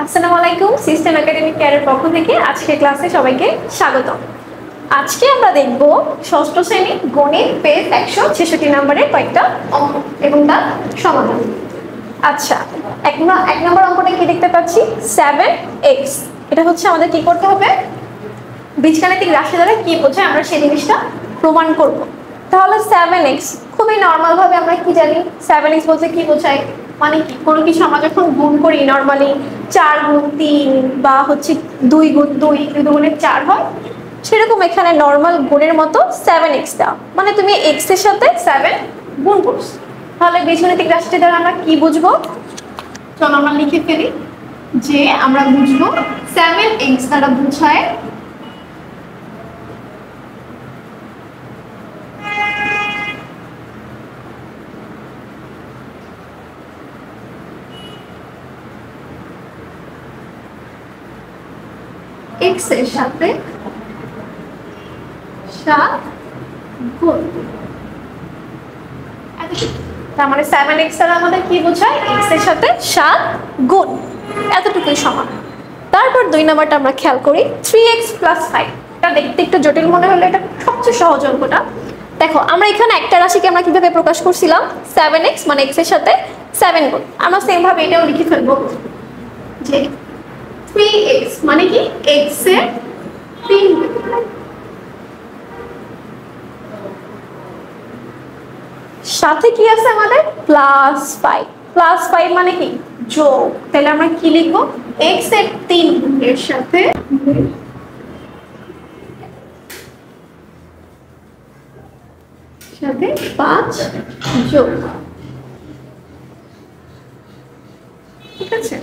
আসসালামু আলাইকুম system academic কেয়ারের পক্ষ থেকে আজকের ক্লাসে সবাইকে স্বাগতম। আজকে আমরা দেখব ষষ্ঠ শ্রেণী গণিত পেজ 166 নম্বরের কয়েকটা অঙ্ক এবং তার সমাধান। আচ্ছা, এক নম্বর অঙ্কটা কি দেখতে পাচ্ছি 7x। এটা হচ্ছে আমাদের কি করতে হবে, বীজগাণিতিক রাশি দ্বারা কি বোঝায় আমরা সেই জিনিসটা প্রমাণ করব। তাহলে 7x খুবই নরমাল ভাবে আমরা কি জানি 7x বলতে কি বোঝায়, মানে কি কোনো কিছু আমরা যখন গুণ করি নরমালি 4 গুণ 3 বা হচ্ছে 2 গুণ 2 2 গুণের 4 হয়, সেরকম এখানে নরমাল গুণের মতো 7x দাও, মানে তুমি x এর সাথে 7 গুণ করছো। তাহলে বীজগাণিতিক রাশিটি দ্বারা আমরা কি বুঝবো, চলো আমরা লিখে ফেলি যে আমরা বুঝবো 7x দ্বারা বোঝায় x এর সাথে 7 গুণ। তার মানে 7x দ্বারা আমাদের কি বোঝায় x এর সাথে 7 গুণ, এতটুকুই সমান। তারপর 2 নাম্বারটা আমরা খেয়াল করি 3x + 5। এটা দেখতে একটু জটিল মনে হলো, এটা সবচেয়ে সহজ অঙ্কটা। দেখো আমরা এখানে একটা রাশিকে আমরা কিভাবে প্রকাশ করছিলাম 7x মানে x এর সাথে 7 গুণ। আমরা সেম ভাবে এটাও লিখে ফেলবো যে 3x মানে কি x এর 3 গুণ, সাথে কি আছে আমাদের +5। +5 মানে কি যোগ, তাহলে আমরা কি লিখবো x এর 3 গুণের সাথে 5 যোগ। ঠিক আছে,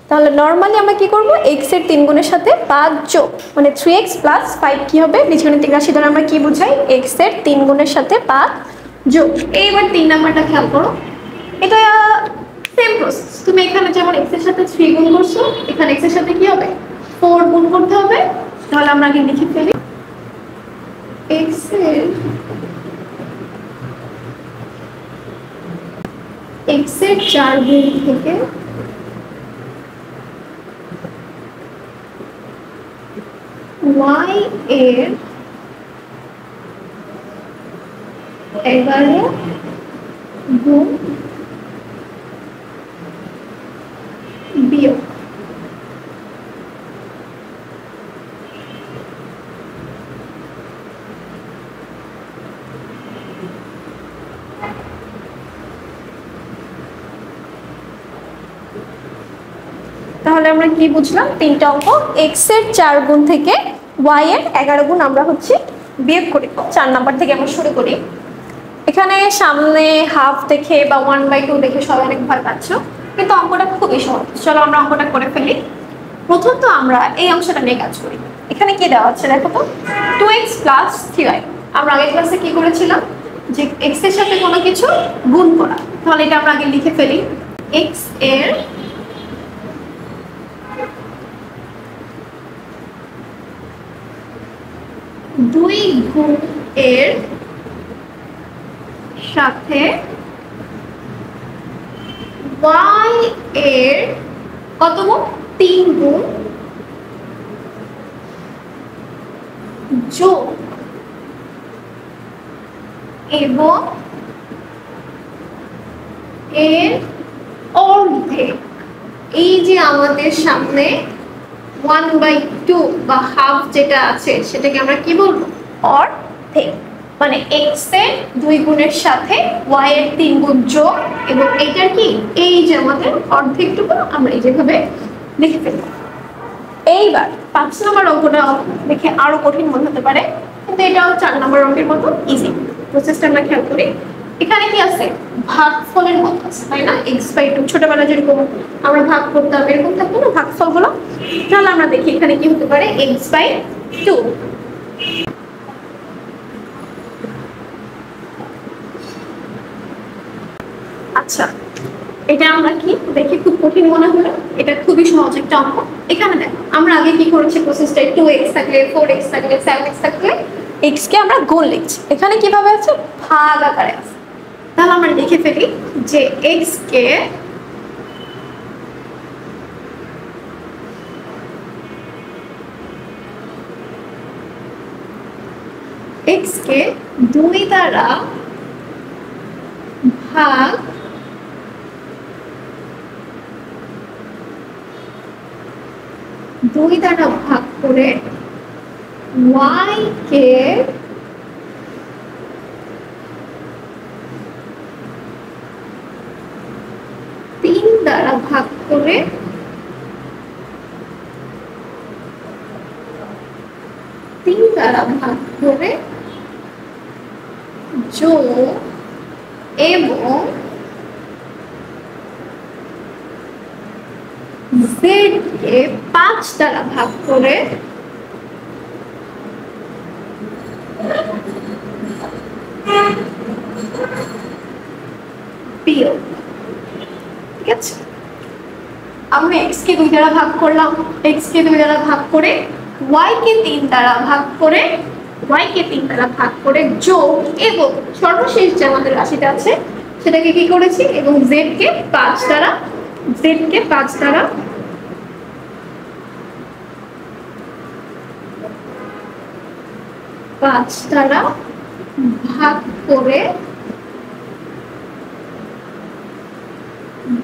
তাহলে নরমালি আমরা কি করব x এর 3 গুণের সাথে 5 যোগ, মানে 3x + 5 কি হবে বীজগাণিতিক রাশি দ্বারা আমরা কি বুঝাই x এর 3 গুণের সাথে 5 যোগ। এইবার 3 নাম্বারটা খেয়াল করো, এটা সেম প্রসেস। তুমি এখানে যেমন x এর সাথে 3 গুণ করছো, এখানে x এর সাথে কি হবে 4 গুণ করতে হবে। তাহলে আমরা আগে লিখে ফেলি x এর 4 গুণ থেকে y এর 11 গুণ বিয়োগ। তাহলে আমরা কি বুঝলাম, তিনটা অঙ্ক x এর 4 গুণ থেকে y এর 11 গুণ আমরা হচ্ছে বিয়োগ করি। 4 নাম্বার থেকে আমরা শুরু করি। এখানে সামনে হাফ দেখে বা 1/2 দেখে সবাই অনেক ভয় পাচ্ছ, কিন্তু অঙ্কটা খুবই সহজ। চলো আমরা অঙ্কটা করে ফেলি। প্রথম তো আমরা এই অংশটা নিয়ে কাজ করি। এখানে কি দেওয়া আছে দেখো তো 2x + 3y। আমরা আগের ক্লাসে কি করেছিলাম যে x এর সাথে কোনো কিছু গুণ করা। তাহলে এটা আমরা আগে লিখে ফেলি x এর 2 গুণ এর সাথে y এর কত গুণ 3 গুণ যোগ এবং এর অর্ধেক। এই যে আমাদের সামনে 1/2 বা হাফ যেটা আছে সেটাকে আমরা কি বলবো অর্ধেক, মানে x এর 2 গুণের সাথে y এর 3 গুণ যোগ এবং এটার কি এই যে আমাদের অর্ধেকটুকু আমরা এই যেভাবে লিখে ফেলবো। এইবার 5 নম্বর অঙ্কটা দেখে আরো কঠিন মনে হতে পারে, কিন্তু এটাও 4 নম্বর অঙ্কের মতো ইজি। প্রসেসটা আমরা খেয়াল করি। এখানে কি আছে ভাগফলের মত আছে, তাই না x/2 ছোটবেলা যেরকম আমরা ভাগ করতাম এরকম থাকতো না ভাগফলগুলো। তাহলে আমরা দেখি এখানে কি হতে পারে x/2। আচ্ছা, এটা আমরা কি দেখি খুব কঠিন মনে হলো, এটা খুবই সহজ একটা অঙ্ক। এখানে দেখো আমরা আগে কি করেছি প্রসেসটা 2x থাকলে 4x থাকলে 7x থাকলে x কে আমরা গুণ লিখছি, এখানে কিভাবে আছে ভাগ আকারে আছে। তাহলে আমরা লিখে ফেলি যে x কে x কে 2 দ্বারা ভাগ করে y কে 3 দ্বারা ভাগ করে যোগ এবং z কে 5 দ্বারা ভাগ করে বিয়োগ। ঠিক আছে, আমরা x কে 2 দ্বারা ভাগ করলাম, x কে 2 দ্বারা ভাগ করে y কে 3 দ্বারা ভাগ করে যোগ এবং সর্বশেষ যে আমাদের রাশিটা আছে সেটাকে কি করেছি এবং z কে 5 দ্বারা ভাগ করে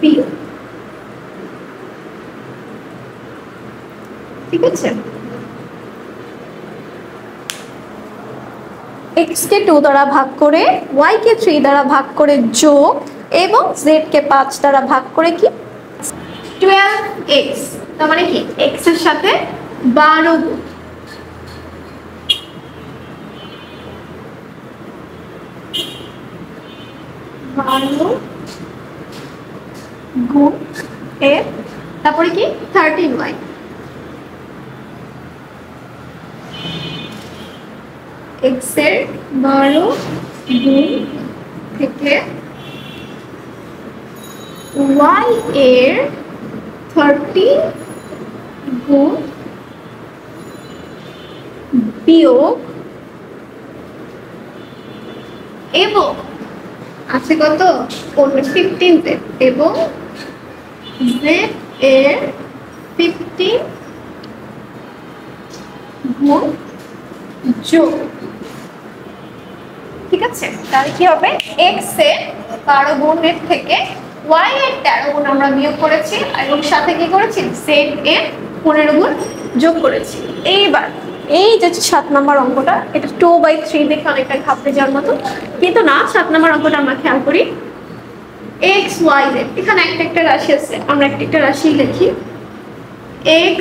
বিয়োগ। ঠিক আছে, x কে 2 দ্বারা ভাগ করে y কে 3 দ্বারা ভাগ করে যোগ এবং z কে 5 দ্বারা ভাগ করে কি 12x, তার মানে কি x এর সাথে 12 গুণ এর তারপরে কি 13y x এর 12 গুণ থেকে y এর 30 গুণ বিয়োগ এবং আছে কত 15 এবং z এর 15 গুণ যোগ। ঠিক আছে, তাহলে কি হবে x এর 12 গুণের থেকে y এর 13 গুণ আমরা বিয়োগ করেছি এবং সাথে কি করেছি z এর 15 গুণ যোগ করেছি। এইবার এই যে 7 নম্বর অঙ্কটা, এটা 2/3 দেখে অনেকটা ঘাবড়ে যাওয়ার মতো, কিন্তু না, 7 নম্বর অঙ্কটা আমরা খেয়াল করি x y z, এখানে একটা রাশি আছে, আমরা একটা রাশি লিখি x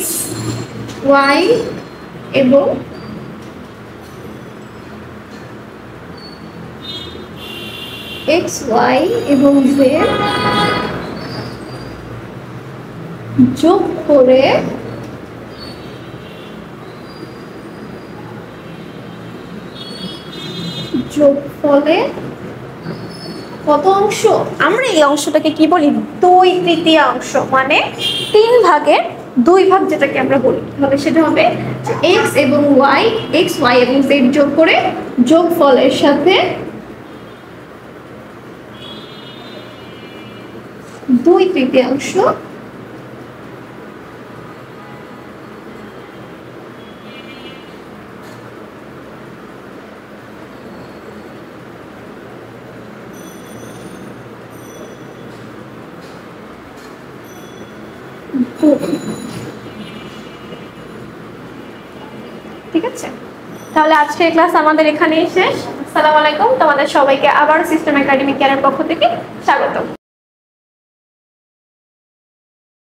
y এবং z যোগ করে যোগফলে কত অংশ, আমরা এই অংশটাকে কি বলি 2/3 মানে 3 ভাগের 2 ভাগ যেটাকে আমরা বলি, তাহলে সেটা হবে x এবং y এবং z যোগ করে যোগফলের সাথে 2/3 ঠিক আছে, তাহলে আজকের ক্লাস আমাদের এখানেই শেষ। আসসালামু আলাইকুম, তোমাদের সবাইকে আবার সিস্টেম একাডেমি কেয়ারের পক্ষ থেকে স্বাগত।